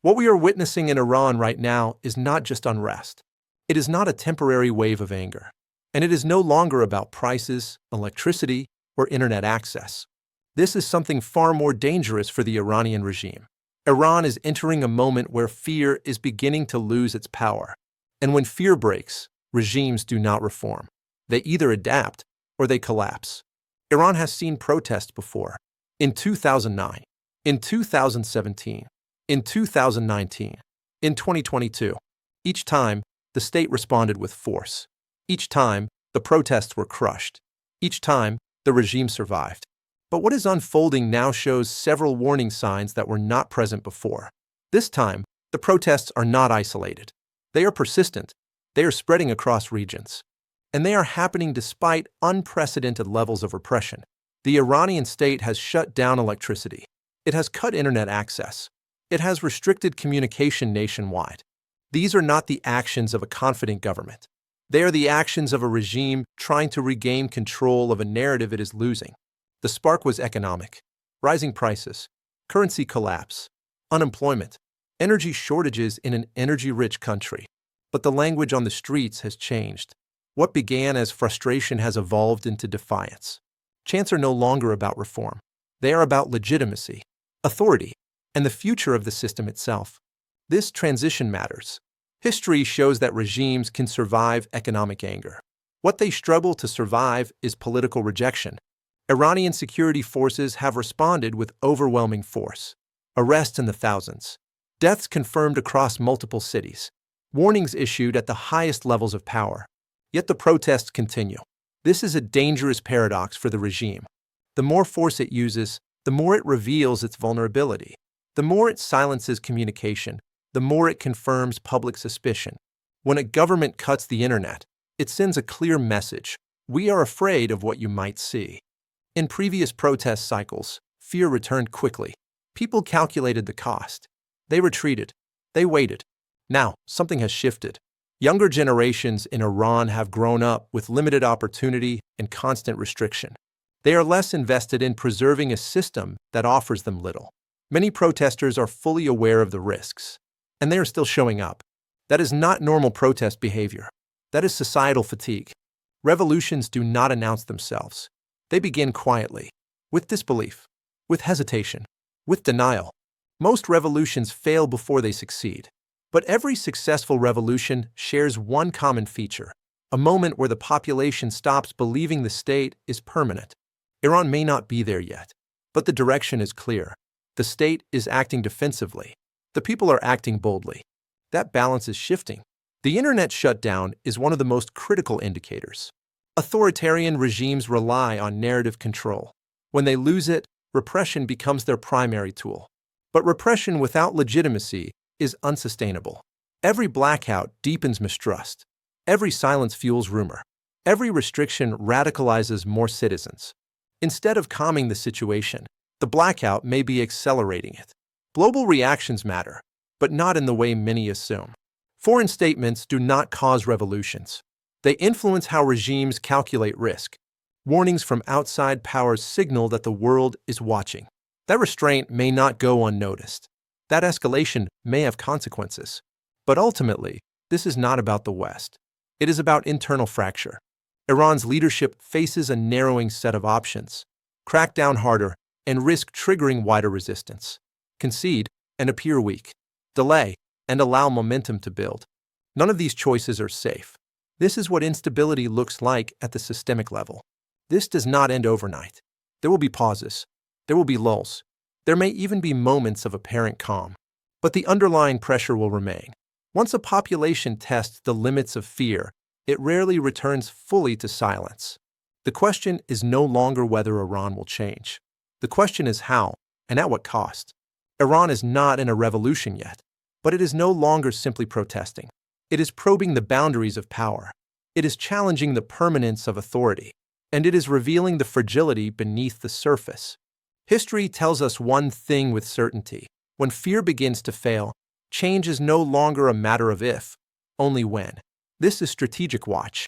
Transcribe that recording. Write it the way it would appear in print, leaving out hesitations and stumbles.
What we are witnessing in Iran right now is not just unrest. It is not a temporary wave of anger. And it is no longer about prices, electricity, or internet access. This is something far more dangerous for the Iranian regime. Iran is entering a moment where fear is beginning to lose its power. And when fear breaks, regimes do not reform. They either adapt or they collapse. Iran has seen protests before. In 2009, in 2017, in 2019, in 2022. Each time, the state responded with force. Each time, the protests were crushed. Each time, the regime survived. But what is unfolding now shows several warning signs that were not present before. This time, the protests are not isolated. They are persistent. They are spreading across regions. And they are happening despite unprecedented levels of repression. The Iranian state has shut down electricity. It has cut internet access. It has restricted communication nationwide. These are not the actions of a confident government. They are the actions of a regime trying to regain control of a narrative it is losing. The spark was economic. Rising prices, currency collapse, unemployment, energy shortages in an energy-rich country. But the language on the streets has changed. What began as frustration has evolved into defiance. Chants are no longer about reform. They are about legitimacy, authority, and the future of the system itself. This transition matters. History shows that regimes can survive economic anger. What they struggle to survive is political rejection. Iranian security forces have responded with overwhelming force. Arrests in the thousands. Deaths confirmed across multiple cities. Warnings issued at the highest levels of power. Yet the protests continue. This is a dangerous paradox for the regime. The more force it uses, the more it reveals its vulnerability. The more it silences communication, the more it confirms public suspicion. When a government cuts the internet, it sends a clear message. We are afraid of what you might see. In previous protest cycles, fear returned quickly. People calculated the cost. They retreated. They waited. Now, something has shifted. Younger generations in Iran have grown up with limited opportunity and constant restriction. They are less invested in preserving a system that offers them little. Many protesters are fully aware of the risks, and they are still showing up. That is not normal protest behavior. That is societal fatigue. Revolutions do not announce themselves. They begin quietly, with disbelief, with hesitation, with denial. Most revolutions fail before they succeed. But every successful revolution shares one common feature, a moment where the population stops believing the state is permanent. Iran may not be there yet, but the direction is clear. The state is acting defensively. The people are acting boldly. That balance is shifting. The internet shutdown is one of the most critical indicators. Authoritarian regimes rely on narrative control. When they lose it, repression becomes their primary tool. But repression without legitimacy is unsustainable. Every blackout deepens mistrust. Every silence fuels rumor. Every restriction radicalizes more citizens. Instead of calming the situation, the blackout may be accelerating it. Global reactions matter, but not in the way many assume. Foreign statements do not cause revolutions. They influence how regimes calculate risk. Warnings from outside powers signal that the world is watching. That restraint may not go unnoticed. That escalation may have consequences. But ultimately, this is not about the West. It is about internal fracture. Iran's leadership faces a narrowing set of options: crack down harder and risk triggering wider resistance. Concede and appear weak. Delay and allow momentum to build. None of these choices are safe. This is what instability looks like at the systemic level. This does not end overnight. There will be pauses. There will be lulls. There may even be moments of apparent calm. But the underlying pressure will remain. Once a population tests the limits of fear, it rarely returns fully to silence. The question is no longer whether Iran will change. The question is how, and at what cost. Iran is not in a revolution yet, but it is no longer simply protesting. It is probing the boundaries of power. It is challenging the permanence of authority, and it is revealing the fragility beneath the surface. History tells us one thing with certainty. When fear begins to fail, change is no longer a matter of if, only when. This is strategic watch.